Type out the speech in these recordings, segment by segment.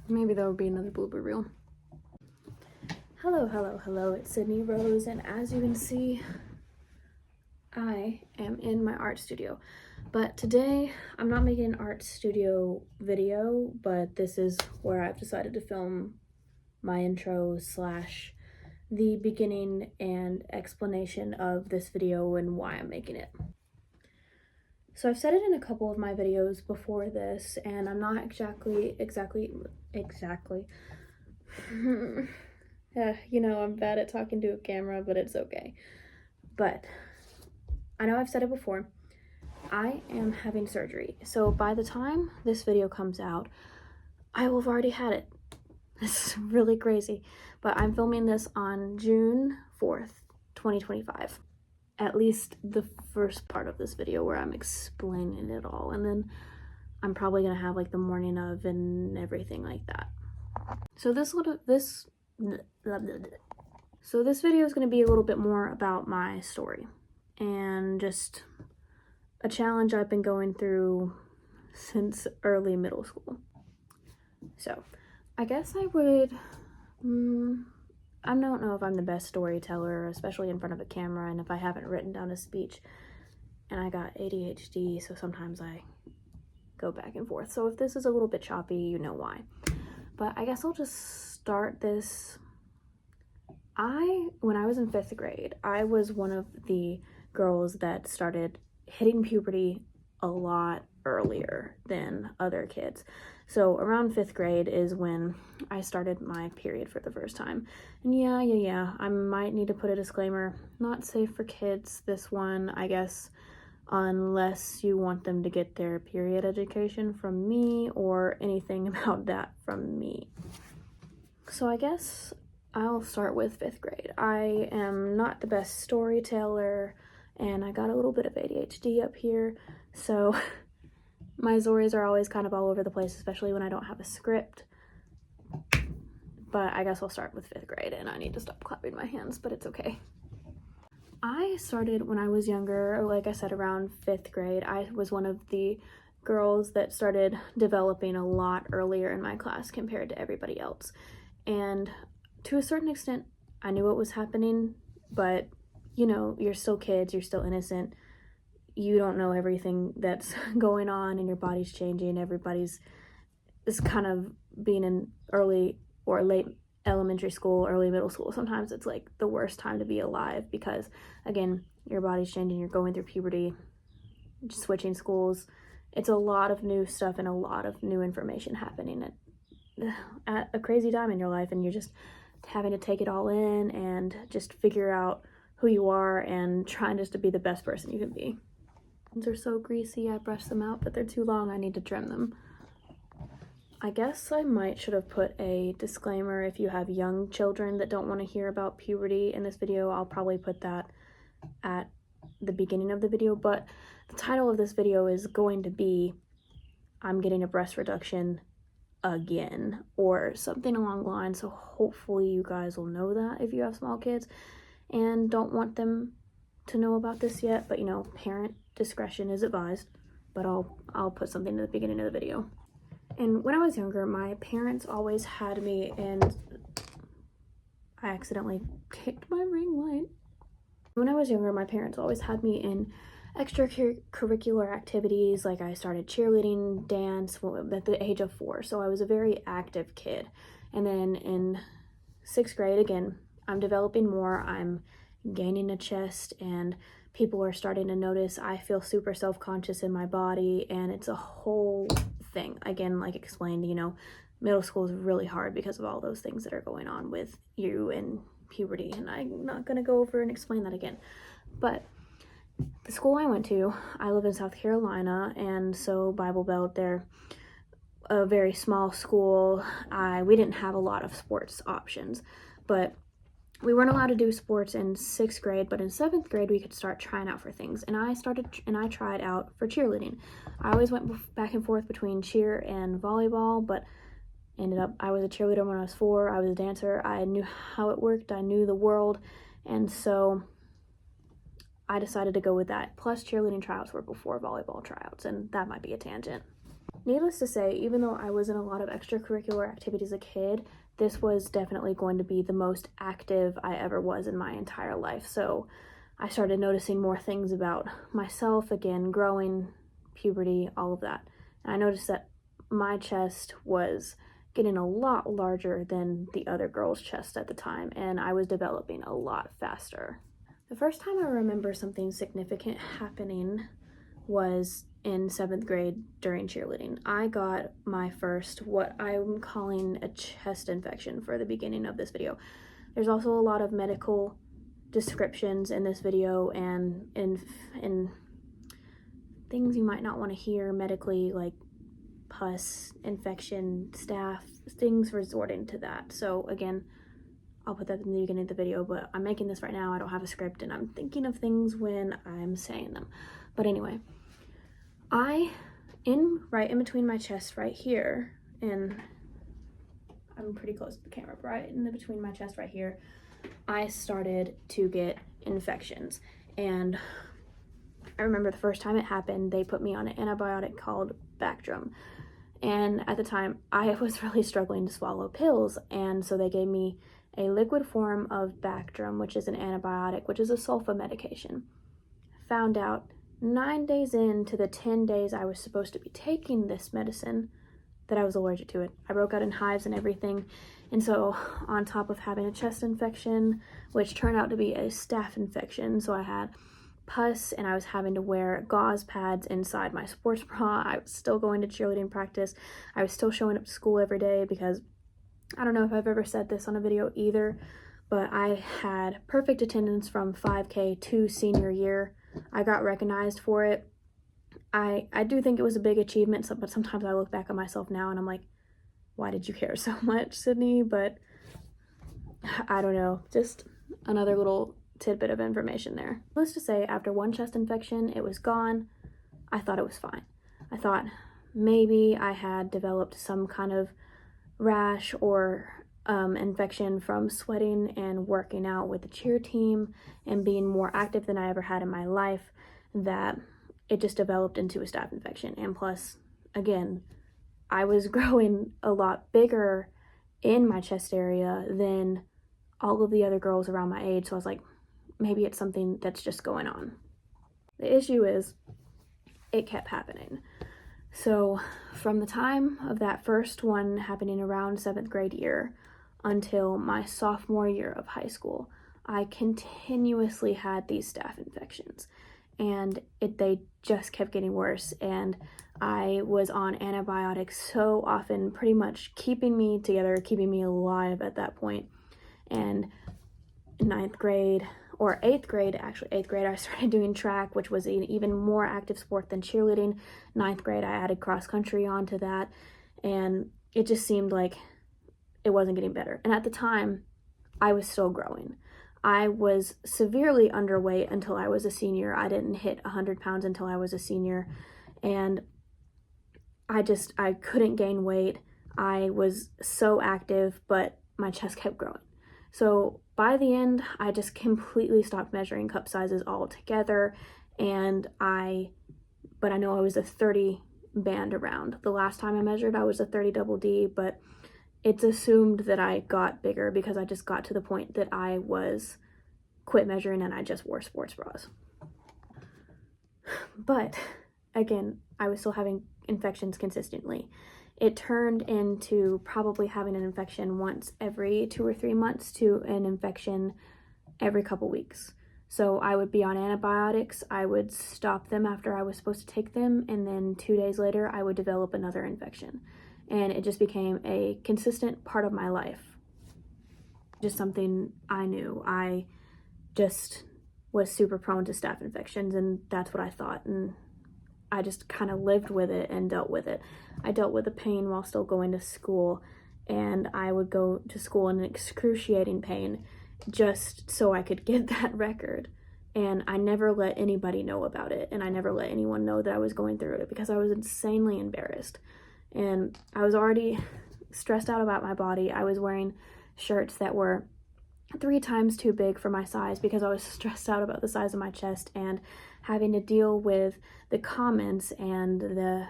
Maybe there will be another blooper reel. Hello, it's Sydney Rose, and as you can see, I am in my art studio. But today, I'm not making an art studio video, but this is where I've decided to film my intro slash the beginning and explanation of this video and why I'm making it. So I've said it in a couple of my videos before this, and I'm not exactly you know, I'm bad at talking to a camera, but it's okay. But I know I've said it before, I am having surgery. So by the time this video comes out, I will have already had it. This is really crazy. But I'm filming this on June 4th, 2025. At least the first part of this video where I'm explaining it all. And then I'm probably gonna have like the morning of and everything like that. So this video is going to be a little bit more about my story and just a challenge I've been going through since early middle school. So I guess I would, I don't know if I'm the best storyteller, especially in front of a camera, and if I haven't written down a speech, and I got ADHD, so sometimes I go back and forth. So if this is a little bit choppy, you know why. But I guess I'll just start this. When I was in 5th grade, I was one of the girls that started hitting puberty a lot earlier than other kids. So around 5th grade is when I started my period for the first time. And yeah, I might need to put a disclaimer, not safe for kids, this one, I guess, unless you want them to get their period education from me or anything about that from me. So I guess I'll start with 5th grade. I am not the best storyteller, and I got a little bit of ADHD up here, so my stories are always kind of all over the place, especially when I don't have a script. But I guess I'll start with 5th grade, and I need to stop clapping my hands, but it's okay. I started when I was younger, like I said, around 5th grade. I was one of the girls that started developing a lot earlier in my class compared to everybody else. And to a certain extent, I knew what was happening, but you know, you're still kids, you're still innocent. You don't know everything that's going on, and your body's changing. Everybody's is kind of being in early or late elementary school, early middle school. Sometimes it's like the worst time to be alive because, again, your body's changing, you're going through puberty, switching schools. It's a lot of new stuff and a lot of new information happening at a crazy time in your life, and you're just having to take it all in and just figure out who you are and trying just to be the best person you can be. These are so greasy, I brushed them out, but they're too long, I need to trim them. I guess I should have put a disclaimer if you have young children that don't want to hear about puberty in this video. I'll probably put that at the beginning of the video, but the title of this video is going to be I'm getting a breast reduction again, or something along the lines. So hopefully you guys will know that if you have small kids and don't want them to know about this yet, but you know, parent discretion is advised. But I'll put something at the beginning of the video. And when I was younger, my parents always had me, and I accidentally kicked my ring light. When I was younger, my parents always had me in extracurricular activities, like I started cheerleading, dance at the age of 4, so I was a very active kid. And then in 6th grade, again, I'm developing more, I'm gaining a chest, and people are starting to notice I feel super self-conscious in my body, and it's a whole thing. Again, like explained, you know, middle school is really hard because of all those things that are going on with you and puberty, and I'm not gonna go over and explain that again. But the school I went to, I live in South Carolina, and so Bible Belt, they're a very small school. We didn't have a lot of sports options, but we weren't allowed to do sports in 6th grade, but in 7th grade we could start trying out for things, and I tried out for cheerleading. I always went back and forth between cheer and volleyball, but ended up I was a cheerleader when I was 4. I was a dancer. I knew how it worked. I knew the world, and so I decided to go with that. Plus, cheerleading tryouts were before volleyball tryouts, and that might be a tangent. Needless to say, even though I was in a lot of extracurricular activities as a kid, this was definitely going to be the most active I ever was in my entire life. So I started noticing more things about myself, again, growing, puberty, all of that. And I noticed that my chest was getting a lot larger than the other girls' chest at the time, and I was developing a lot faster. The first time I remember something significant happening was in 7th grade during cheerleading. I got my first, what I'm calling a chest infection for the beginning of this video. There's also a lot of medical descriptions in this video and in things you might not want to hear medically, like pus, infection, staph, things resorting to that. So again, I'll put that in the beginning of the video, but I'm making this right now. I don't have a script and I'm thinking of things when I'm saying them. But anyway, right in between my chest right here, and I'm pretty close to the camera, right in between my chest right here, I started to get infections. And I remember the first time it happened, they put me on an antibiotic called Bactrim. And at the time, I was really struggling to swallow pills, and so they gave me a liquid form of Bactrim, which is an antibiotic, which is a sulfa medication. Found out 9 days into the 10 days I was supposed to be taking this medicine that I was allergic to it. I broke out in hives and everything. And so on top of having a chest infection, which turned out to be a staph infection, so I had pus and I was having to wear gauze pads inside my sports bra. I was still going to cheerleading practice. I was still showing up to school every day because I don't know if I've ever said this on a video either, but I had perfect attendance from 5K to senior year. I got recognized for it. I do think it was a big achievement, but sometimes I look back at myself now and I'm like, why did you care so much, Sydney? But I don't know, just another little tidbit of information there. Needless to say, after one chest infection, it was gone. I thought it was fine. I thought maybe I had developed some kind of rash or infection from sweating and working out with the cheer team and being more active than I ever had in my life, that it just developed into a staph infection. And plus, again, I was growing a lot bigger in my chest area than all of the other girls around my age, so I was like, maybe it's something that's just going on. The issue is, it kept happening. So from the time of that first one happening around 7th grade year until my sophomore year of high school, I continuously had these staph infections, and they just kept getting worse, and I was on antibiotics so often, pretty much keeping me together, keeping me alive at that point. And in 9th grade, or 8th grade, actually 8th grade, I started doing track, which was an even more active sport than cheerleading. 9th grade, I added cross country onto that, and it just seemed like it wasn't getting better. And at the time, I was still growing. I was severely underweight until I was a senior. I didn't hit 100 pounds until I was a senior, and I couldn't gain weight. I was so active, but my chest kept growing. So by the end, I just completely stopped measuring cup sizes altogether, and but I know I was a 30 band around. The last time I measured, I was a 30 double D, but it's assumed that I got bigger because I just got to the point that I was quit measuring and I just wore sports bras. But again, I was still having infections consistently. It turned into probably having an infection once every 2 or 3 months to an infection every couple weeks. So I would be on antibiotics, I would stop them after I was supposed to take them, and then 2 days later I would develop another infection. And it just became a consistent part of my life. Just something I knew. I just was super prone to staph infections, and that's what I thought, and I just kind of lived with it and dealt with it. I dealt with the pain while still going to school, and I would go to school in excruciating pain just so I could get that record. And I never let anybody know about it, and I never let anyone know that I was going through it because I was insanely embarrassed. And I was already stressed out about my body. I was wearing shirts that were 3 times too big for my size because I was stressed out about the size of my chest and having to deal with the comments and the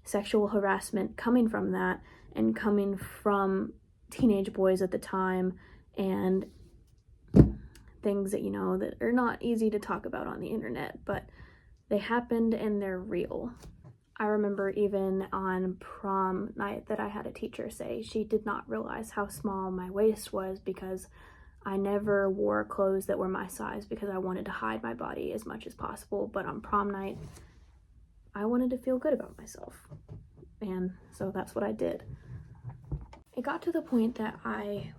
sexual harassment coming from that, and coming from teenage boys at the time, and things that, you know, that are not easy to talk about on the internet, but they happened and they're real. I remember even on prom night that I had a teacher say she did not realize how small my waist was because I never wore clothes that were my size because I wanted to hide my body as much as possible. But on prom night, I wanted to feel good about myself. And so that's what I did. It got to the point that I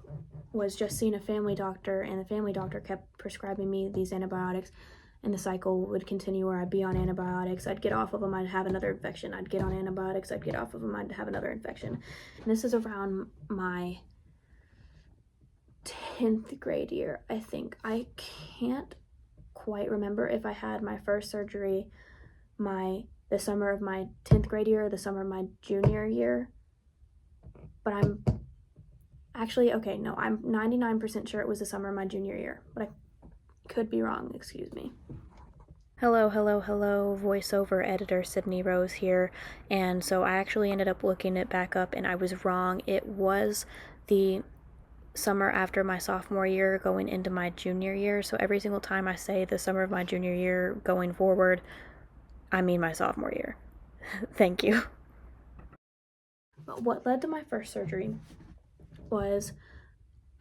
was just seeing a family doctor, and the family doctor kept prescribing me these antibiotics, and the cycle would continue where I'd be on antibiotics, I'd get off of them, I'd have another infection, I'd get on antibiotics, I'd get off of them, I'd have another infection. And this is around my 10th grade year, I think. I can't quite remember if I had my first surgery the summer of my 10th grade year or the summer of my junior year, but I'm 99% sure it was the summer of my junior year, but I could be wrong, excuse me. Hello, voiceover editor Sydney Rose here, and so I actually ended up looking it back up and I was wrong. It was the summer after my sophomore year going into my junior year, so every single time I say the summer of my junior year going forward, I mean my sophomore year. Thank you. But what led to my first surgery was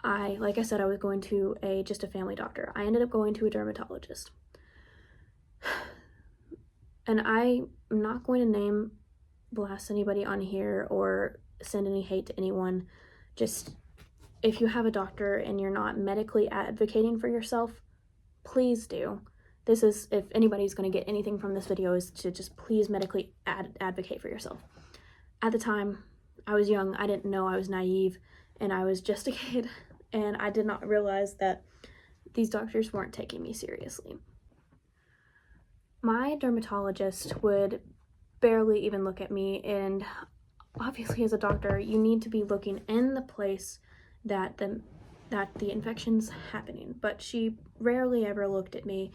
like I said, I was going to just a family doctor. I ended up going to a dermatologist. And I'm not going to blast anybody on here or send any hate to anyone. Just, if you have a doctor and you're not medically advocating for yourself, please do. This is, if anybody's going to get anything from this video, is to just please medically advocate for yourself. At the time, I was young, I didn't know, I was naive, and I was just a kid, and I did not realize that these doctors weren't taking me seriously. My dermatologist would barely even look at me, and obviously as a doctor, you need to be looking in the place that the infection's happening, but she rarely ever looked at me,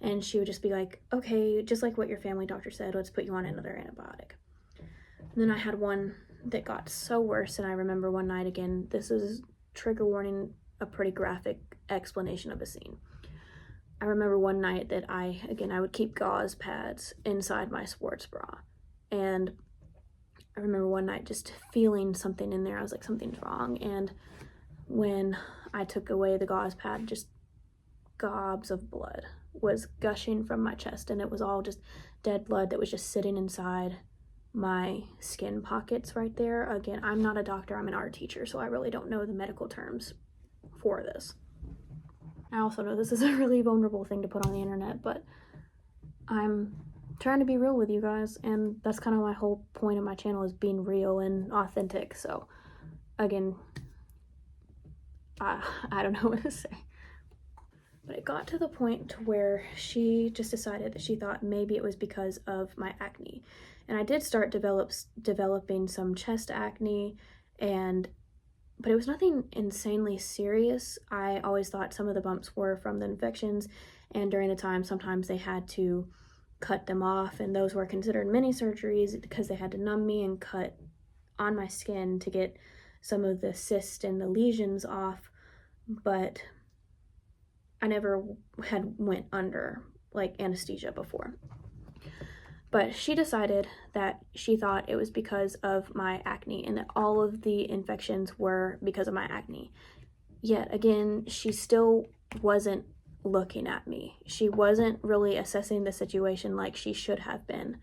and she would just be like, okay, just like what your family doctor said, let's put you on another antibiotic. And then I had one that got so worse, and I remember one night, again, this is trigger warning, a pretty graphic explanation of a scene. I remember one night that I would keep gauze pads inside my sports bra, and I remember one night just feeling something in there. I was like, something's wrong, and when I took away the gauze pad, just gobs of blood was gushing from my chest, and it was all just dead blood that was just sitting inside my skin pockets right there. Again, I'm not a doctor, I'm an art teacher, so I really don't know the medical terms for this. I also know this is a really vulnerable thing to put on the internet, but I'm trying to be real with you guys, and that's kind of my whole point of my channel, is being real and authentic. So again, I don't know what to say. But it got to the point where she just decided that she thought maybe it was because of my acne. And I did start developing some chest acne, but it was nothing insanely serious. I always thought some of the bumps were from the infections, and during the time, sometimes they had to cut them off, and those were considered mini surgeries because they had to numb me and cut on my skin to get some of the cysts and the lesions off. But I never had went under like anesthesia before. But she decided that she thought it was because of my acne, and that all of the infections were because of my acne. Yet again, she still wasn't looking at me. She wasn't really assessing the situation like she should have been,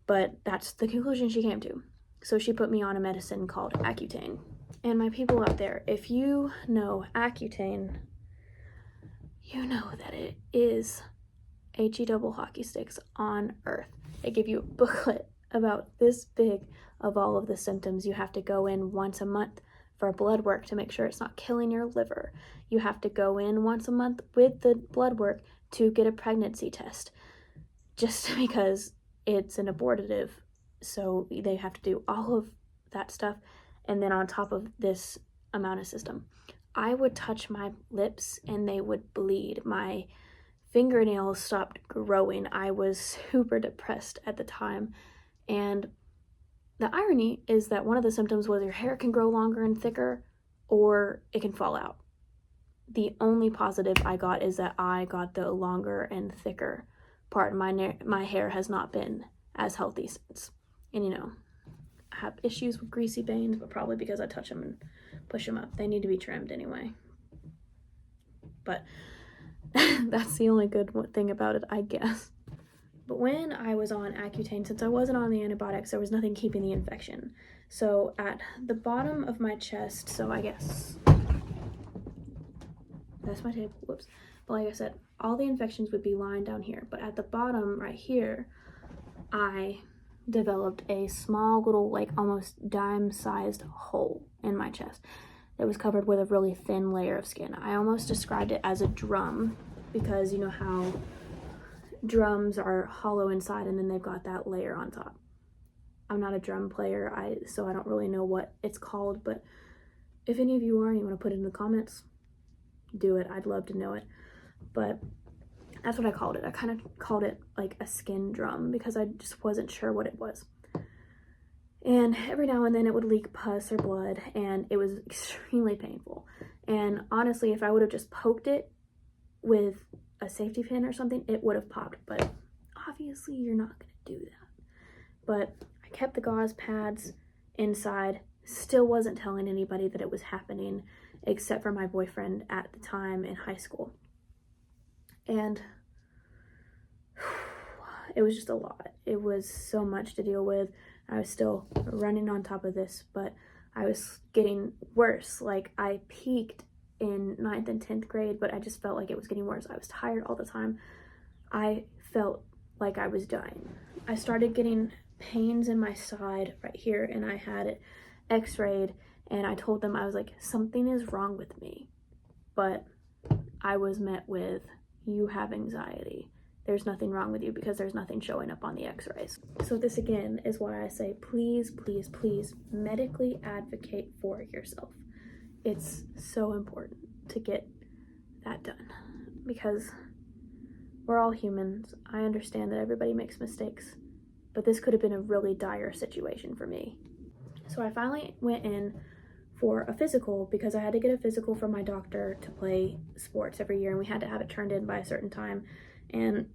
but that's the conclusion she came to. So she put me on a medicine called Accutane. And my people out there, if you know Accutane, you know that it is HE double hockey sticks on earth. They give you a booklet about this big of all of the symptoms. You have to go in once a month for blood work to make sure it's not killing your liver. You have to go in once a month with the blood work to get a pregnancy test, just because it's an abortive. So they have to do all of that stuff, and then on top of this amount of system. I would touch my lips and they would bleed. My fingernails stopped growing. I was super depressed at the time, and the irony is that one of the symptoms was your hair can grow longer and thicker, or it can fall out. The only positive I got is that I got the longer and thicker part. My hair has not been as healthy since. And I have issues with greasy bangs, but probably because I touch them and push them up. They need to be trimmed anyway. But that's the only good thing about it, I guess. But when I was on Accutane, since I wasn't on the antibiotics, there was nothing keeping the infection. So at the bottom of my chest, so I guess that's my tape, whoops. But like I said, all the infections would be lying down here. But at the bottom right here, I developed a small little, like almost dime-sized hole in my chest that was covered with a really thin layer of skin. I almost described it as a drum, because you know how drums are hollow inside and then they've got that layer on top. I'm not a drum player, so I don't really know what it's called, but if any of you are and you want to put it in the comments, do it. I'd love to know it. But that's what I called it. I kind of called it like a skin drum because I just wasn't sure what it was. And every now and then it would leak pus or blood, and it was extremely painful. And honestly, if I would have just poked it with a safety pin or something, it would have popped, but obviously you're not going to do that. But I kept the gauze pads inside, still wasn't telling anybody that it was happening except for my boyfriend at the time in high school. And it was just a lot. It was so much to deal with. I was still running on top of this, but I was getting worse. Like, I peaked in 9th and 10th grade, but I just felt like it was getting worse. I was tired all the time. I felt like I was dying. I started getting pains in my side right here, and I had it x-rayed, and I told them, I was like, something is wrong with me. But I was met with, you have anxiety. There's nothing wrong with you because there's nothing showing up on the x-rays. So this again is why I say, please, please, please medically advocate for yourself. It's so important to get that done because we're all humans. I understand that everybody makes mistakes, but this could have been a really dire situation for me. So I finally went in for a physical because I had to get a physical from my doctor to play sports every year, and we had to have it turned in by a certain time. And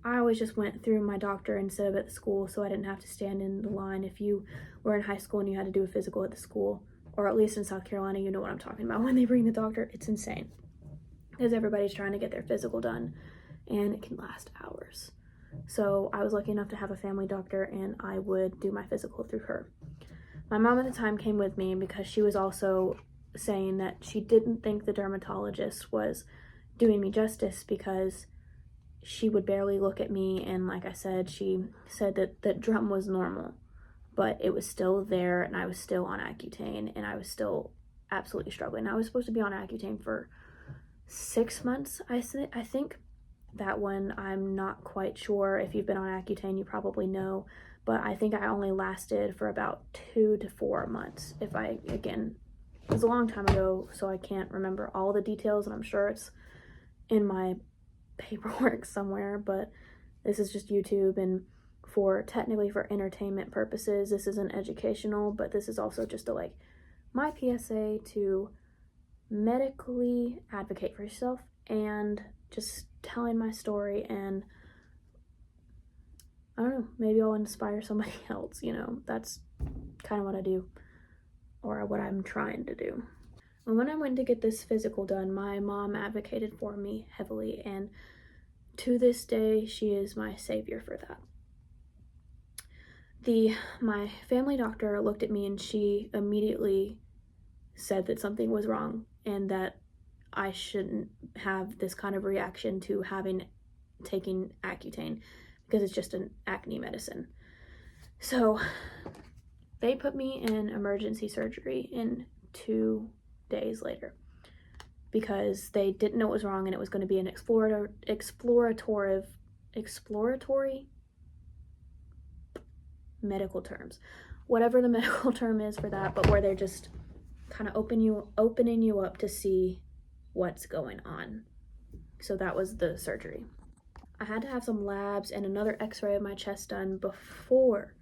I always just went through my doctor instead of at the school, so I didn't have to stand in the line. If you were in high school and you had to do a physical at the school, or at least in South Carolina, you know what I'm talking about. When they bring the doctor, it's insane because everybody's trying to get their physical done and it can last hours. So I was lucky enough to have a family doctor, and I would do my physical through her. My mom at the time came with me because she was also saying that she didn't think the dermatologist was doing me justice because she would barely look at me, and like I said, she said that the drum was normal, but it was still there, and I was still on Accutane, and I was still absolutely struggling. I was supposed to be on Accutane for 6 months, I think. That one, I'm not quite sure. If you've been on Accutane, you probably know, but I think I only lasted for about 2 to 4 months. Again, it was a long time ago, so I can't remember all the details, and I'm sure it's in my paperwork somewhere, but this is just YouTube, and technically for entertainment purposes, this isn't educational, but this is also just my PSA to medically advocate for yourself and just telling my story, and I don't know, maybe I'll inspire somebody else, that's kind of what I do, or what I'm trying to do. And when I went to get this physical done, my mom advocated for me heavily, and to this day, she is my savior for that. My family doctor looked at me, and she immediately said that something was wrong and that I shouldn't have this kind of reaction to taking Accutane because it's just an acne medicine. So they put me in emergency surgery in 2 days later because they didn't know what was wrong, and it was going to be an exploratory medical terms, whatever the medical term is for that, but where they're just kind of opening you up to see what's going on. So that was the surgery. I had to have some labs and another x-ray of my chest done before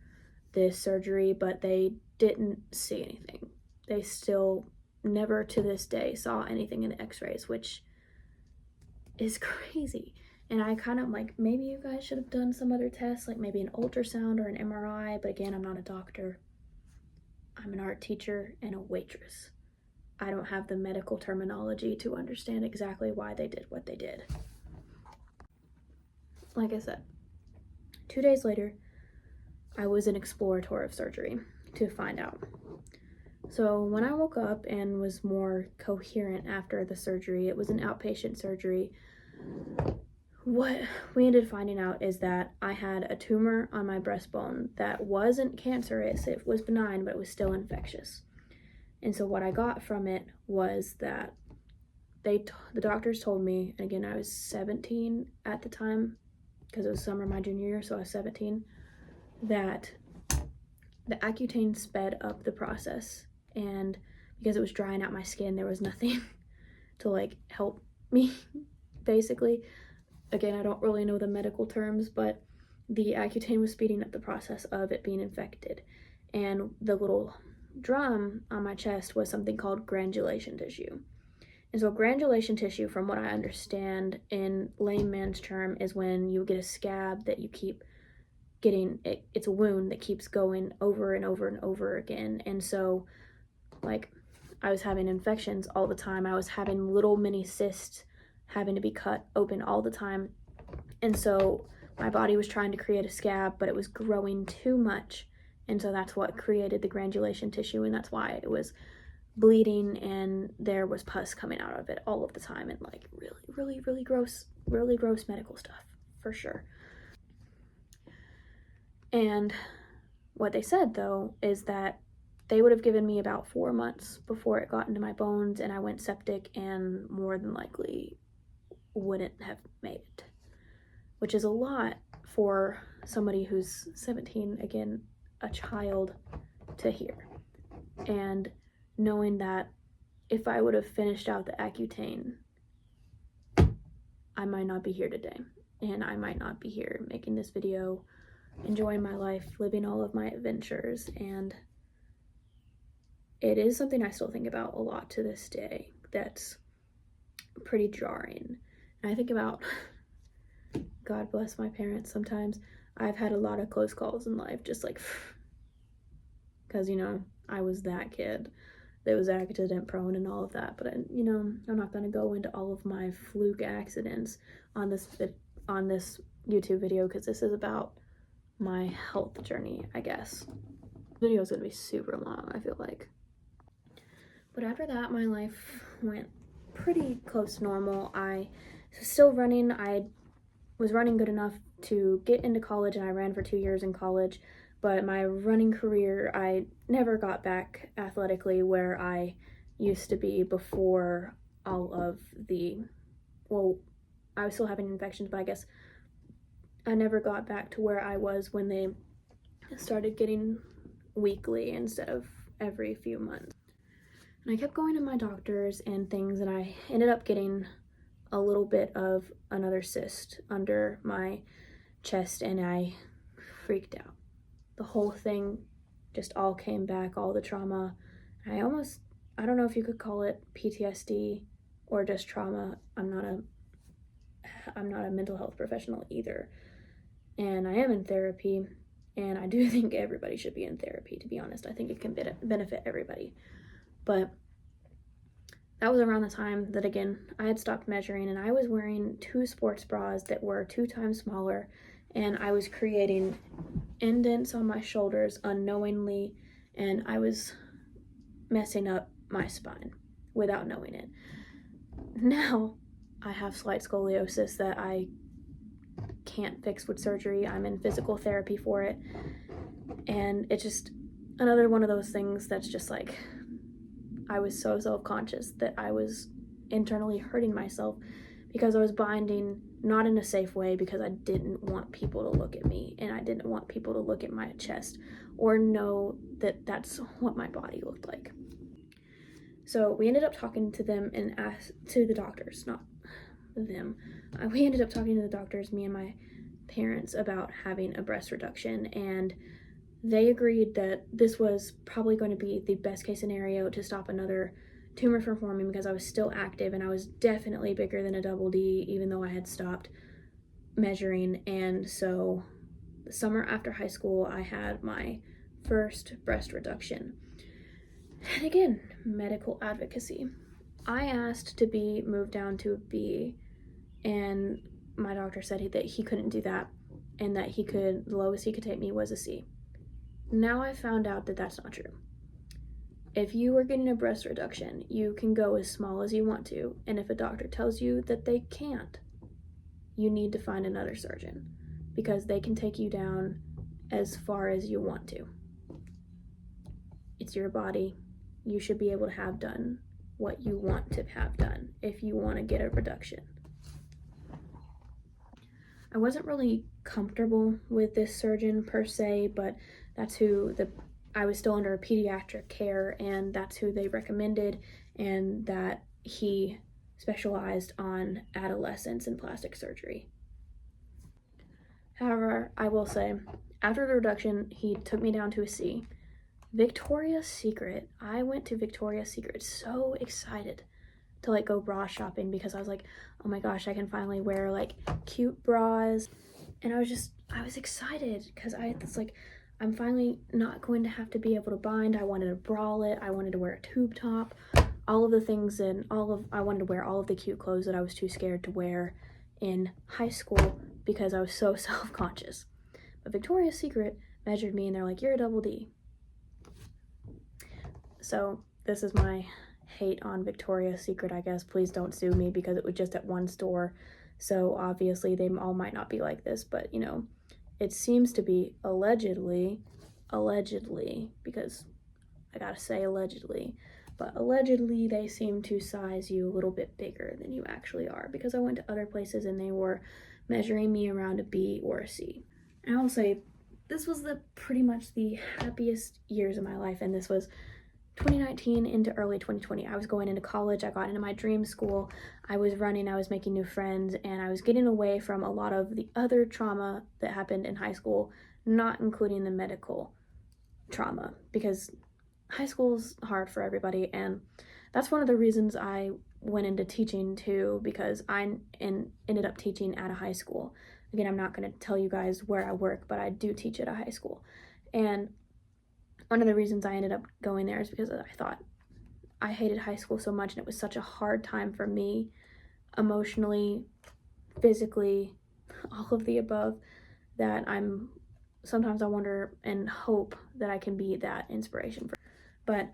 this surgery, but they didn't see anything. They still never to this day saw anything in the x-rays, which is crazy. And I kind of like, maybe you guys should have done some other tests, like maybe an ultrasound or an MRI, but again, I'm not a doctor. I'm an art teacher and a waitress. I don't have the medical terminology to understand exactly why they did what they did. Like I said, 2 days later, I was in exploratory surgery to find out. So when I woke up and was more coherent after the surgery, it was an outpatient surgery. What we ended up finding out is that I had a tumor on my breastbone that wasn't cancerous. It was benign, but it was still infectious. And so what I got from it was that the doctors told me, and again, I was 17 at the time, because it was summer of my junior year, so I was 17, that the Accutane sped up the process. And because it was drying out my skin, there was nothing to like help me, basically. Again, I don't really know the medical terms, but the Accutane was speeding up the process of it being infected. And the little drum on my chest was something called granulation tissue. And so granulation tissue, from what I understand in layman's term, is when you get a scab that you keep getting, it's a wound that keeps going over and over and over again. And so like I was having infections all the time. I was having little mini cysts having to be cut open all the time. And so my body was trying to create a scab, but it was growing too much. And so that's what created the granulation tissue, and that's why it was bleeding and there was pus coming out of it all of the time, and like really gross medical stuff, for sure. And what they said, though, is that they would have given me about 4 months before it got into my bones and I went septic and more than likely wouldn't have made it, which is a lot for somebody who's 17, again, a child, to hear. And knowing that if I would have finished out the Accutane, I might not be here today, and I might not be here making this video, enjoying my life, living all of my adventures. And it is something I still think about a lot to this day. That's pretty jarring. And I think about, God bless my parents, sometimes I've had a lot of close calls in life, just like, because, you know, I was that kid that was accident prone and all of that. But, you know, I'm not going to go into all of my fluke accidents on this YouTube video, because this is about my health journey, I guess. The video is going to be super long, I feel like. But after that, my life went pretty close to normal. I was still running. I was running good enough to get into college, and I ran for 2 years in college. But my running career, I never got back athletically where I used to be before all of the, well, I was still having infections, but I guess I never got back to where I was when they started getting weekly instead of every few months. And I kept going to my doctors and things, and I ended up getting a little bit of another cyst under my chest, and I freaked out. The whole thing just all came back, all the trauma. I don't know if you could call it PTSD or just trauma. I'm not a mental health professional either. And I am in therapy, and I do think everybody should be in therapy, to be honest. I think it can benefit everybody. But that was around the time that, again, I had stopped measuring, and I was wearing 2 sports bras that were 2 times smaller, and I was creating indents on my shoulders unknowingly, and I was messing up my spine without knowing it. Now I have slight scoliosis that I can't fix with surgery. I'm in physical therapy for it, and it's just another one of those things that's just like, I was so self-conscious that I was internally hurting myself because I was binding not in a safe way, because I didn't want people to look at me, and I didn't want people to look at my chest or know that that's what my body looked like. So we ended up talking to them and to the doctors, not them. We ended up talking to the doctors, me and my parents, about having a breast reduction, and they agreed that this was probably going to be the best case scenario to stop another tumor from forming because I was still active and I was definitely bigger than a double D, even though I had stopped measuring. And so the summer after high school, I had my first breast reduction. And again, medical advocacy. I asked to be moved down to a B, and my doctor said that he couldn't do that, and that the lowest he could take me was a C. Now I found out that that's not true. If you are getting a breast reduction, you can go as small as you want to, and if a doctor tells you that they can't, you need to find another surgeon, because they can take you down as far as you want to. It's your body. You should be able to have done what you want to have done if you want to get a reduction. I wasn't really comfortable with this surgeon per se, but that's who I was still under pediatric care, and that's who they recommended, and that he specialized on adolescents and plastic surgery. However, I will say, after the reduction, he took me down to a C. Victoria's Secret. I went to Victoria's Secret so excited to like go bra shopping because I was like, oh my gosh, I can finally wear like cute bras. And I was excited because it's like, I'm finally not going to have to be able to bind. I wanted a bralette. I wanted to wear a tube top, all of the things, and I wanted to wear all of the cute clothes that I was too scared to wear in high school because I was so self-conscious. But Victoria's Secret measured me and they're like, you're a double D. So this is my hate on Victoria's Secret, I guess. Please don't sue me because it was just at one store. So obviously they all might not be like this, but you know, it seems to be allegedly, because I gotta say allegedly, but allegedly they seem to size you a little bit bigger than you actually are, because I went to other places and they were measuring me around a B or a C. And I will say, this was pretty much the happiest years of my life, and this was 2019 into early 2020. I was going into college, I got into my dream school, I was running, I was making new friends, and I was getting away from a lot of the other trauma that happened in high school, not including the medical trauma, because high school's hard for everybody, and that's one of the reasons I went into teaching too, because I ended up teaching at a high school. Again, I'm not going to tell you guys where I work, but I do teach at a high school. And one of the reasons I ended up going there is because I thought I hated high school so much, and it was such a hard time for me, emotionally, physically, all of the above, that sometimes I wonder and hope that I can be that inspiration. But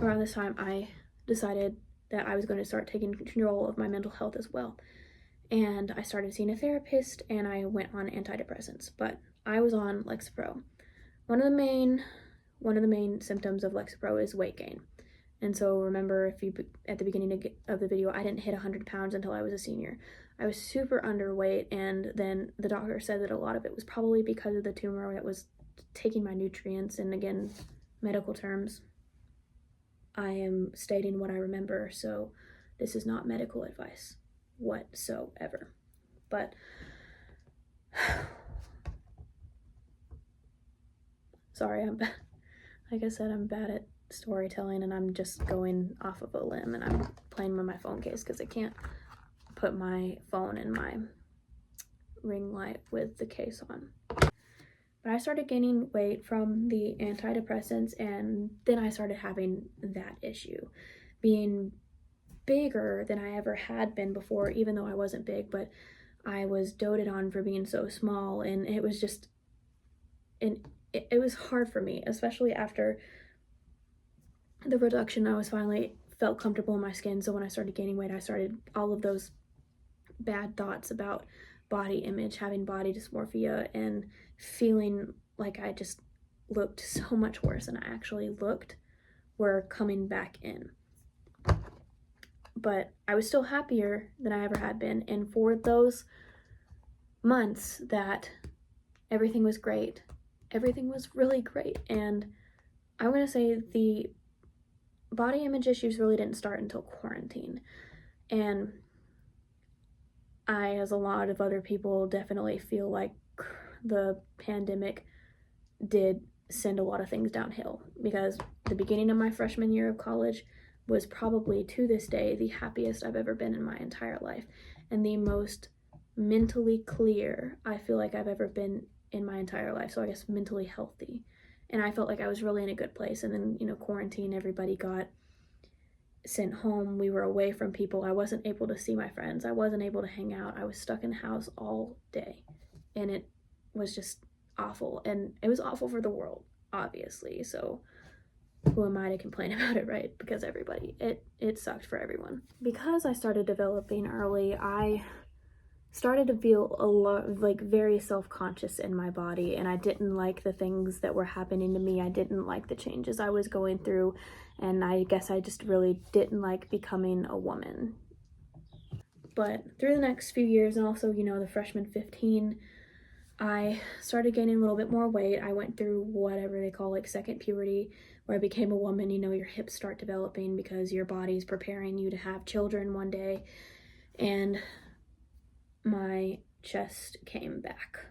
around this time, I decided that I was going to start taking control of my mental health as well. And I started seeing a therapist, and I went on antidepressants, but I was on Lexapro. One of the main symptoms of Lexapro is weight gain. And so remember, at the beginning of the video, I didn't hit 100 pounds until I was a senior. I was super underweight, and then the doctor said that a lot of it was probably because of the tumor that was taking my nutrients. And again, medical terms, I am stating what I remember, so this is not medical advice whatsoever. But sorry, like I said, I'm bad at storytelling, and I'm just going off of a limb, and I'm playing with my phone case because I can't put my phone in my ring light with the case on. But I started gaining weight from the antidepressants, and then I started having that issue, being bigger than I ever had been before, even though I wasn't big, but I was doted on for being so small, and it was just, it was hard for me, especially after the reduction. I was finally felt comfortable in my skin, so when I started gaining weight, I started all of those bad thoughts about body image, having body dysmorphia, and feeling like I just looked so much worse than I actually looked were coming back in. But I was still happier than I ever had been, and for those months that everything was great, everything was really great. And I'm gonna say the body image issues really didn't start until quarantine, and I, as a lot of other people, definitely feel like the pandemic did send a lot of things downhill, because the beginning of my freshman year of college was probably, to this day, the happiest I've ever been in my entire life, and the most mentally clear I feel like I've ever been in my entire life. So I guess mentally healthy. And I felt like I was really in a good place. And then, quarantine, everybody got sent home. We were away from people. I wasn't able to see my friends. I wasn't able to hang out. I was stuck in the house all day. And it was just awful. And it was awful for the world, obviously. So who am I to complain about it, right? Because it sucked for everyone. Because I started developing early, I started to feel a lot like very self-conscious in my body, and I didn't like the things that were happening to me. I didn't like the changes I was going through, and I guess I just really didn't like becoming a woman. But through the next few years, and also, the freshman 15, I started gaining a little bit more weight. I went through whatever they call like second puberty, where I became a woman. Your hips start developing because your body's preparing you to have children one day. And my chest came back.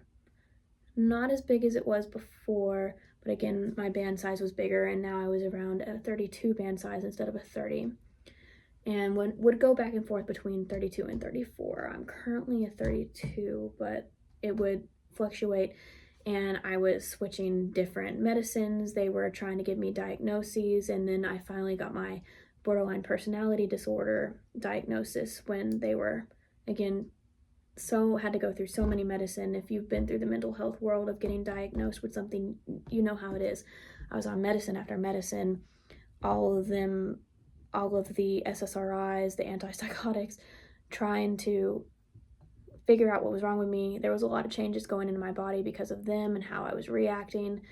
Not as big as it was before, but again, my band size was bigger, and now I was around a 32 band size instead of a 30. And would go back and forth between 32 and 34. I'm currently a 32, but it would fluctuate, and I was switching different medicines. They were trying to give me diagnoses, and then I finally got my borderline personality disorder diagnosis when they were, again, had to go through so many medicine. If you've been through the mental health world of getting diagnosed with something, you know how it is. I was on medicine after medicine, all of the SSRIs, the antipsychotics, trying to figure out what was wrong with me. There was a lot of changes going into my body because of them and how I was reacting.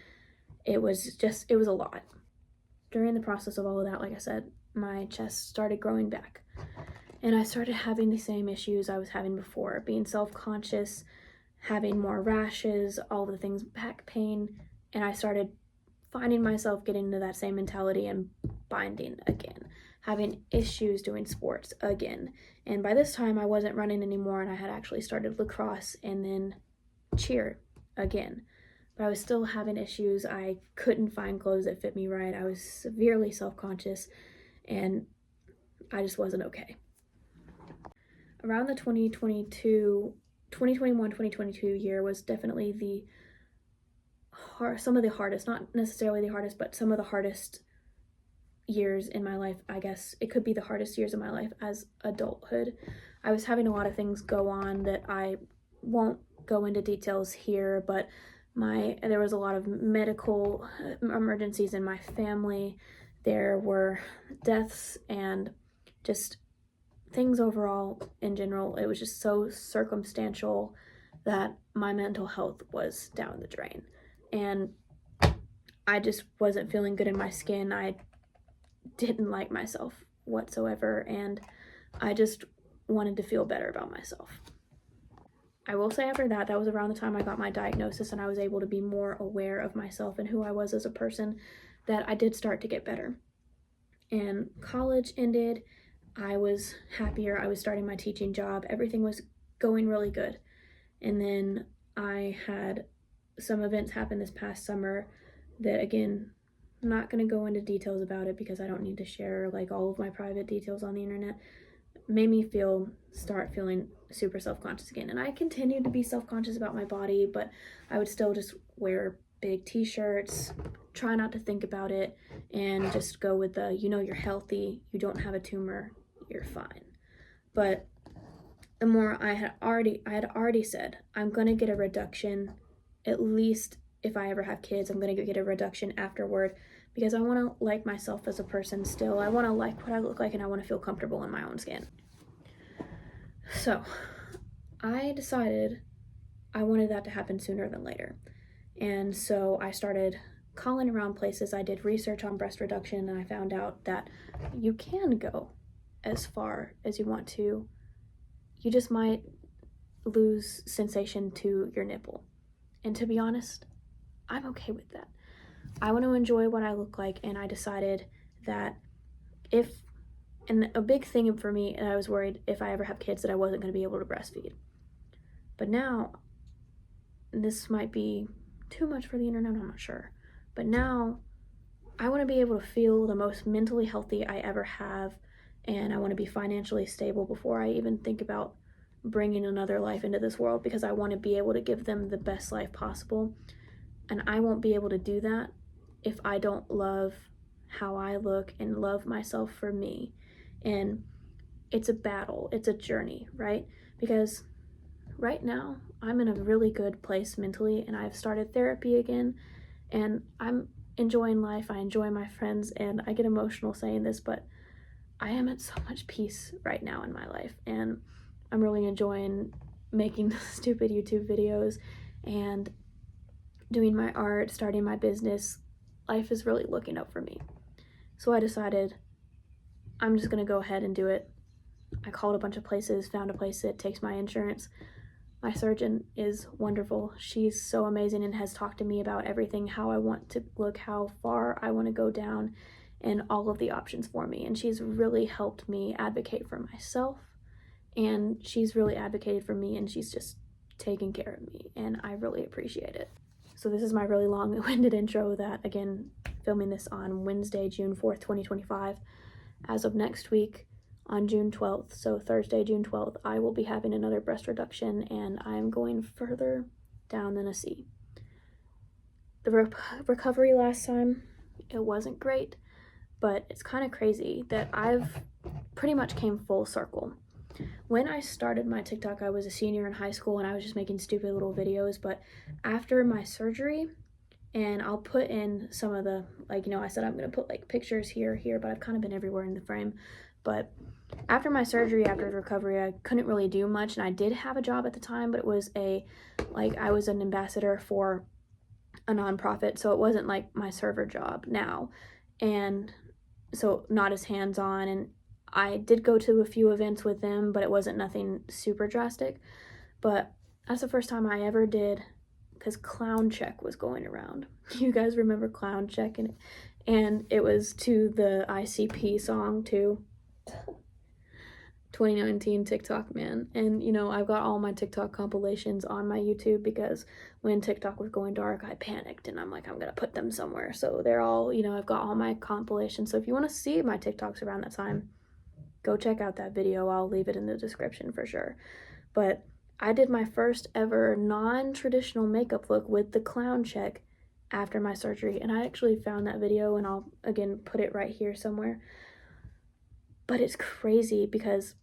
It was a lot. During the process of all of that, like I said, my chest started growing back. And I started having the same issues I was having before, being self-conscious, having more rashes, all the things, back pain, and I started finding myself getting into that same mentality and binding again, having issues doing sports again. And by this time, I wasn't running anymore, and I had actually started lacrosse and then cheer again. But I was still having issues. I couldn't find clothes that fit me right. I was severely self-conscious, and I just wasn't okay. Around the 2021-2022 year was definitely some of the hardest, not necessarily the hardest, but some of the hardest years in my life. I guess it could be the hardest years of my life as adulthood. I was having a lot of things go on that I won't go into details here, but there was a lot of medical emergencies in my family. There were deaths and just things overall in general. It was just so circumstantial that my mental health was down the drain, and I just wasn't feeling good in my skin. I didn't like myself whatsoever, and I just wanted to feel better about myself. I will say after that was around the time I got my diagnosis, and I was able to be more aware of myself and who I was as a person, that I did start to get better. And college ended. I was happier. I was starting my teaching job. Everything was going really good. And then I had some events happen this past summer that, again, I'm not going to go into details about it because I don't need to share like all of my private details on the internet, made me start feeling super self-conscious again. And I continued to be self-conscious about my body, but I would still just wear big t-shirts, try not to think about it, and just go with you're healthy, you don't have a tumor, you're fine. But the more I had already said, I'm gonna get a reduction, at least if I ever have kids, I'm gonna get a reduction afterward, because I want to like myself as a person still. I want to like what I look like, and I want to feel comfortable in my own skin. So I decided I wanted that to happen sooner than later. And so I started calling around places. I did research on breast reduction, and I found out that you can go as far as you want to. You just might lose sensation to your nipple. And to be honest, I'm okay with that. I want to enjoy what I look like, and I decided that and a big thing for me, and I was worried if I ever have kids that I wasn't going to be able to breastfeed. But now, this might be too much for the internet, I'm not sure. But now I want to be able to feel the most mentally healthy I ever have, and I want to be financially stable before I even think about bringing another life into this world, because I want to be able to give them the best life possible. And I won't be able to do that if I don't love how I look and love myself for me. And it's a battle, it's a journey, right? Because right now I'm in a really good place mentally, and I've started therapy again, and I'm enjoying life. I enjoy my friends, and I get emotional saying this, but I am at so much peace right now in my life, and I'm really enjoying making stupid YouTube videos and doing my art, starting my business. Life is really looking up for me. So I decided I'm just gonna go ahead and do it. I called a bunch of places, found a place that takes my insurance. My surgeon is wonderful. She's so amazing and has talked to me about everything, how I want to look, how far I want to go down, and all of the options for me. And she's really helped me advocate for myself, and she's really advocated for me, and she's just taken care of me, and I really appreciate it. So this is my really long-winded intro that, again, filming this on Wednesday, June 4th, 2025. As of next week, on June 12th, so Thursday, June 12th, I will be having another breast reduction, and I'm going further down than a C. The recovery last time, it wasn't great, but it's kind of crazy that I've pretty much came full circle. When I started my TikTok, I was a senior in high school, and I was just making stupid little videos, but after my surgery, and I'll put in some of the, like, I said I'm going to put, like, pictures here, but I've kind of been everywhere in the frame. But after my surgery, after recovery, I couldn't really do much, and I did have a job at the time, but it was I was an ambassador for a nonprofit, so it wasn't like my server job now, and so not as hands-on. And I did go to a few events with them, but it wasn't nothing super drastic. But that's the first time I ever did, because Clown Check was going around. You guys remember Clown Check? And it was to the ICP song too. 2019 TikTok, man. And I've got all my TikTok compilations on my YouTube, because when TikTok was going dark, I panicked, and I'm like, I'm gonna put them somewhere. So they're all, I've got all my compilations. So if you want to see my TikToks around that time, go check out that video. I'll leave it in the description for sure. But I did my first ever non-traditional makeup look with the Clown Check after my surgery, and I actually found that video, and I'll again put it right here somewhere. But it's crazy because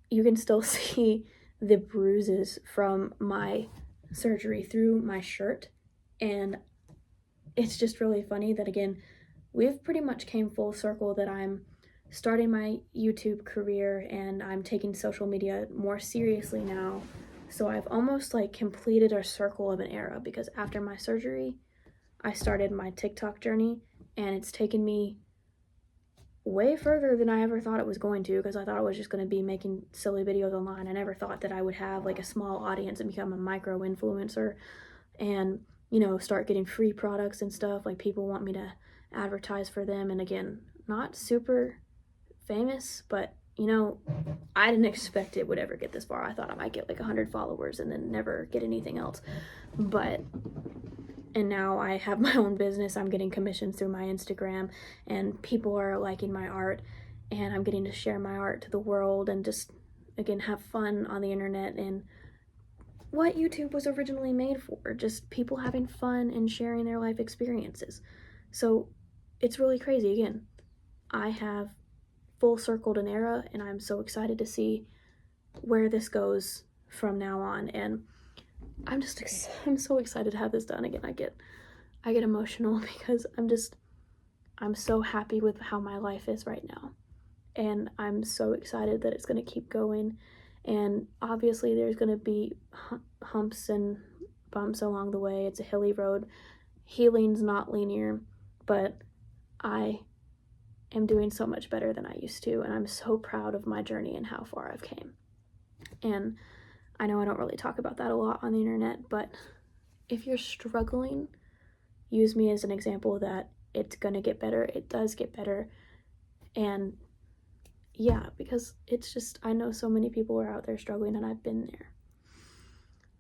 you can still see the bruises from my surgery through my shirt, and it's just really funny that, again, we've pretty much came full circle, that I'm starting my YouTube career and I'm taking social media more seriously now. So I've almost completed a circle of an era, because after my surgery, I started my TikTok journey, and it's taken me way further than I ever thought it was going to, because I thought I was just going to be making silly videos online. I never thought that I would have a small audience and become a micro influencer, and start getting free products and stuff. People want me to advertise for them, and again, not super famous, but I didn't expect it would ever get this far. I thought I might get 100 followers and then never get anything else. And now I have my own business. I'm getting commissions through my Instagram, and people are liking my art, and I'm getting to share my art to the world, and just, again, have fun on the internet, and what YouTube was originally made for, just people having fun and sharing their life experiences. So it's really crazy. Again, I have full circled an era, and I'm so excited to see where this goes from now on. And I'm so excited to have this done. Again, I get emotional, because I'm so happy with how my life is right now, and I'm so excited that it's going to keep going. And obviously there's going to be humps and bumps along the way. It's a hilly road. Healing's not linear, but I am doing so much better than I used to, and I'm so proud of my journey and how far I've came. And I know I don't really talk about that a lot on the internet, but if you're struggling, use me as an example that it's gonna get better. It does get better. And yeah, because it's just, I know so many people are out there struggling, and I've been there.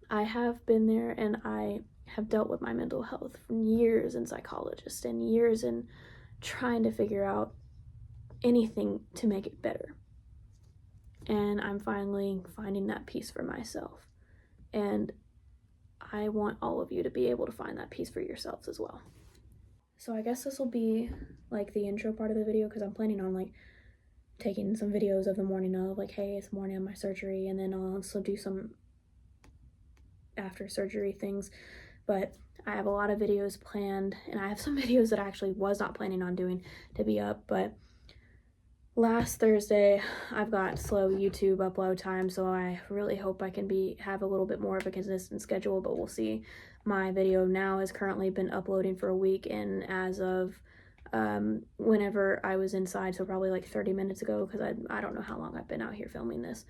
I have been there, and I have dealt with my mental health for years in psychologists and years in trying to figure out anything to make it better. And I'm finally finding that peace for myself. And I want all of you to be able to find that peace for yourselves as well. So I guess this will be like the intro part of the video, because I'm planning on like taking some videos of the morning of like, hey, it's the morning of my surgery, and then I'll also do some after surgery things. But I have a lot of videos planned, and I have some videos that I actually was not planning on doing to be up, but last Thursday I've got slow YouTube upload time, so I really hope I can have a little bit more of a consistent schedule, but we'll see. My video now has currently been uploading for a week, and as of whenever I was inside, so probably like 30 minutes ago, because I don't know how long I've been out here filming this,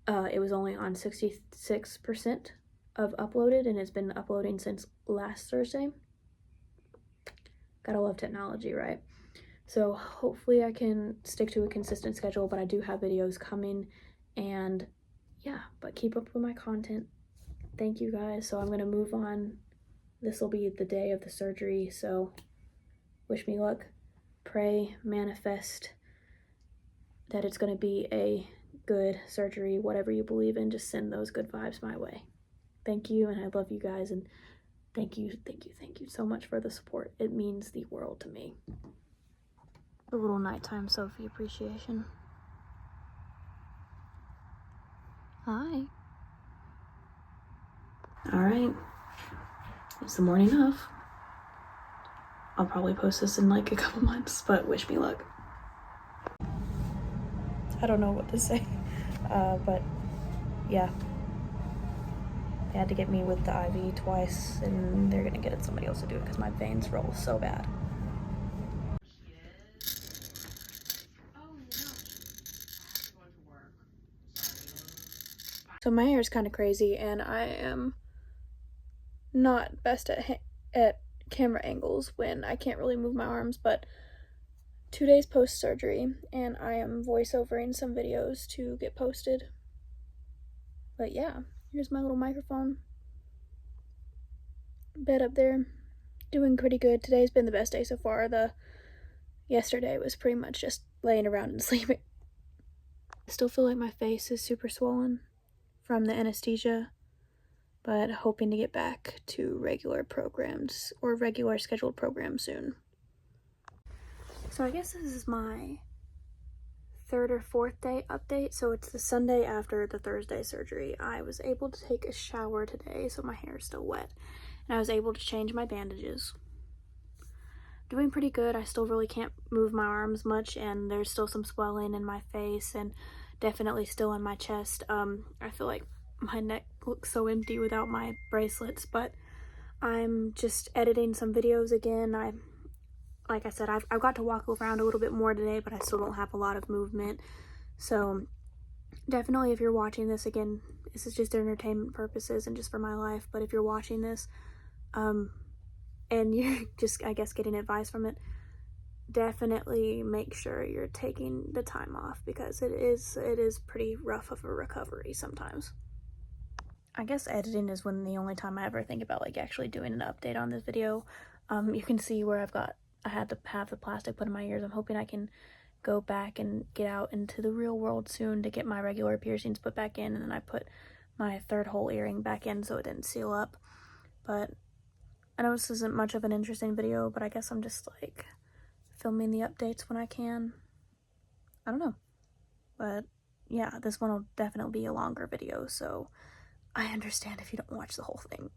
it was only on 66% of uploaded, and it's been uploading since last Thursday. Gotta love technology, right? So hopefully I can stick to a consistent schedule, but I do have videos coming, and yeah, but keep up with my content. Thank you guys. So I'm gonna move on. This will be the day of the surgery, so wish me luck. Pray, manifest that it's gonna be a good surgery. Whatever you believe in, just send those good vibes my way. Thank you, and I love you guys, and thank you so much for the support. It means the world to me. A little nighttime Sophie appreciation. Hi. All right, it's the morning of. I'll probably post this in like a couple months, but wish me luck. I don't know what to say, but yeah. They had to get me with the IV twice, and they're gonna get somebody else to do it because my veins roll so bad. So my hair is kind of crazy, and I am not best at camera angles when I can't really move my arms, but 2 days post-surgery, and I am voiceovering some videos to get posted. But yeah, here's my little microphone. Bed up there. Doing pretty good. Today's been the best day so far. Yesterday was pretty much just laying around and sleeping. I still feel like my face is super swollen from the anesthesia, but hoping to get back to regular programs or regular scheduled programs soon. So I guess this is my 3rd or 4th day update. So it's the Sunday after the Thursday surgery. I was able to take a shower today, so my hair is still wet, and I was able to change my bandages. Doing pretty good. I still really can't move my arms much, and there's still some swelling in my face and definitely still in my chest. I feel like my neck looks so empty without my bracelets, but I'm just editing some videos again. Like I said, I've got to walk around a little bit more today, but I still don't have a lot of movement. So definitely, if you're watching this, again, this is just entertainment purposes and just for my life, but if you're watching this, and you're just, I guess, getting advice from it, definitely make sure you're taking the time off, because it is pretty rough of a recovery sometimes. I guess editing is the only time I ever think about like actually doing an update on this video. You can see where I had to have the plastic put in my ears. I'm hoping I can go back and get out into the real world soon to get my regular piercings put back in, and then I put my 3rd hole earring back in so it didn't seal up. But I know this isn't much of an interesting video, but I guess I'm just like filming the updates when I can. I don't know. But yeah, this one will definitely be a longer video, so I understand if you don't watch the whole thing.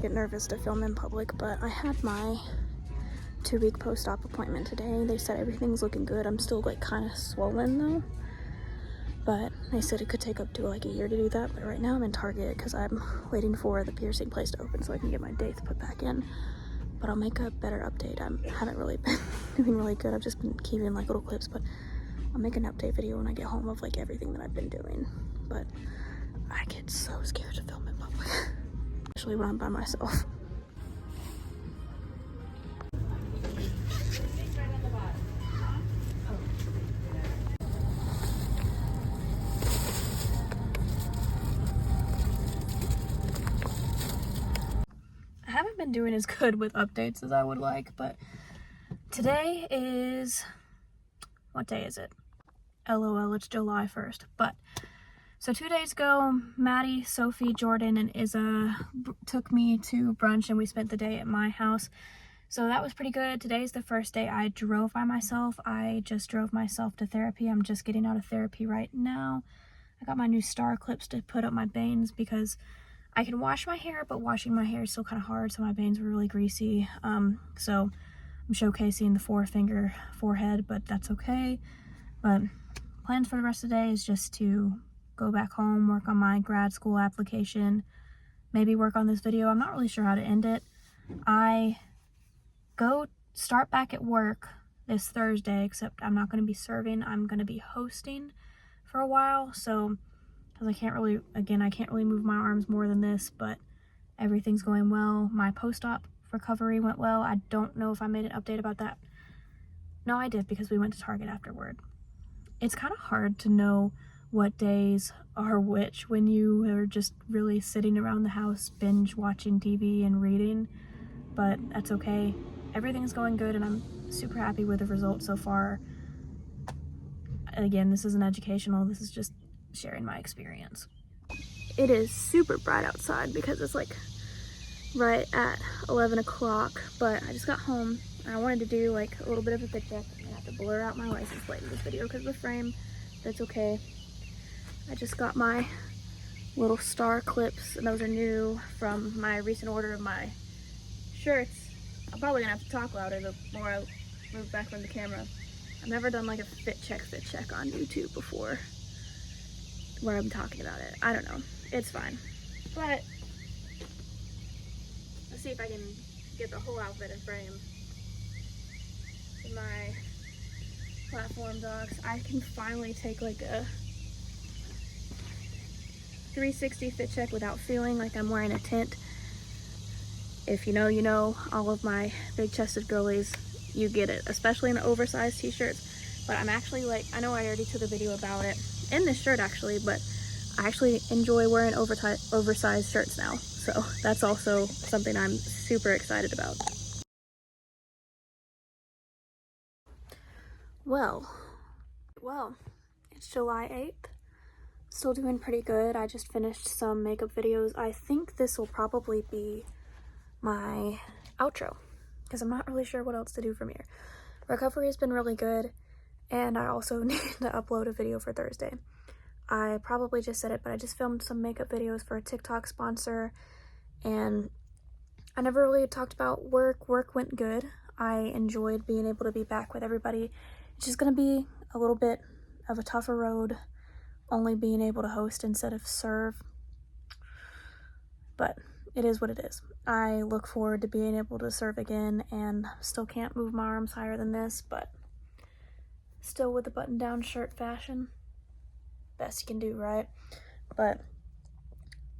Get nervous to film in public, but I had my 2-week post-op appointment today. They said everything's looking good. I'm still like kind of swollen though, but they said it could take up to like a year to do that. But right now I'm in Target because I'm waiting for the piercing place to open so I can get my dates put back in. But I'll make a better update. I haven't really been doing really good. I've just been keeping like little clips, but I'll make an update video when I get home of like everything that I've been doing. But I get so scared to film in public, especially when I'm by myself. I haven't been doing as good with updates as I would like, but today is, what day is it? LOL, it's July 1st. But so 2 days ago, Maddie, Sophie, Jordan, and Izza took me to brunch and we spent the day at my house. So that was pretty good. Today's the first day I drove by myself. I just drove myself to therapy. I'm just getting out of therapy right now. I got my new star clips to put up my bangs because I can wash my hair, but washing my hair is still kind of hard, so my bangs were really greasy. So I'm showcasing the 4-finger forehead, but that's okay. But plans for the rest of the day is just to go back home, work on my grad school application, maybe work on this video. I'm not really sure how to end it. I start back at work this Thursday, except I'm not going to be serving. I'm going to be hosting for a while, so because I can't really move my arms more than this, but everything's going well. My post-op recovery went well. I don't know if I made an update about that. No, I did, because we went to Target afterward. It's kind of hard to know what days are which when you are just really sitting around the house binge watching TV and reading, but that's okay. Everything's going good and I'm super happy with the results so far. Again, this isn't educational, this is just sharing my experience. It is super bright outside because it's like right at 11 o'clock, but I just got home and I wanted to do like a little bit of a fit check. I have to blur out my license plate in this video because of the frame, but it's okay. I just got my little star clips and those are new from my recent order of my shirts. I'm probably gonna have to talk louder the more I move back from the camera. I've never done like a fit check on YouTube before where I'm talking about it. I don't know, it's fine, but let's see if I can get the whole outfit in frame. In my platform docs, I can finally take like a 360 fit check without feeling like I'm wearing a tent. If you know, you know. All of my big chested girlies, you get it, especially in the oversized t-shirts. But I'm actually like, I know I already took a video about it in this shirt actually, but I actually enjoy wearing oversized shirts now. So that's also something I'm super excited about. Well, it's July 8th. Still doing pretty good. I just finished some makeup videos. I think this will probably be my outro because I'm not really sure what else to do from here. Recovery has been really good, and I also need to upload a video for Thursday. I probably just said it, but I just filmed some makeup videos for a TikTok sponsor, and I never really talked about work. Work went good. I enjoyed being able to be back with everybody. It's just gonna be a little bit of a tougher road, only being able to host instead of serve, but it is what it is. I look forward to being able to serve again, and still can't move my arms higher than this, but still with the button-down shirt fashion. Best you can do, right? But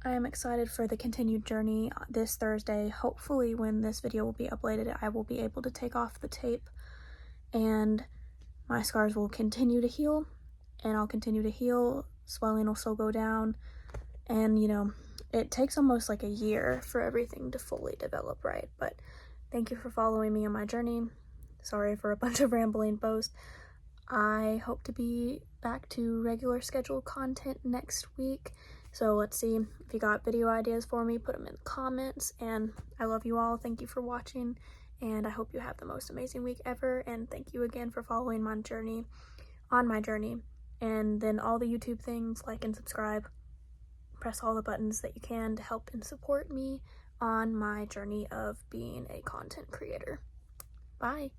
I am excited for the continued journey this Thursday. Hopefully when this video will be uploaded, I will be able to take off the tape and my scars will continue to heal, and I'll continue to heal. Swelling will still go down, and you know, it takes almost like a year for everything to fully develop right. But thank you for following me on my journey. Sorry for a bunch of rambling posts. I hope to be back to regular scheduled content next week. So let's see. If you got video ideas for me, put them in the comments. And I love you all. Thank you for watching. And I hope you have the most amazing week ever. And thank you again for following my journey, And then all the YouTube things, like and subscribe. Press all the buttons that you can to help and support me on my journey of being a content creator. Bye.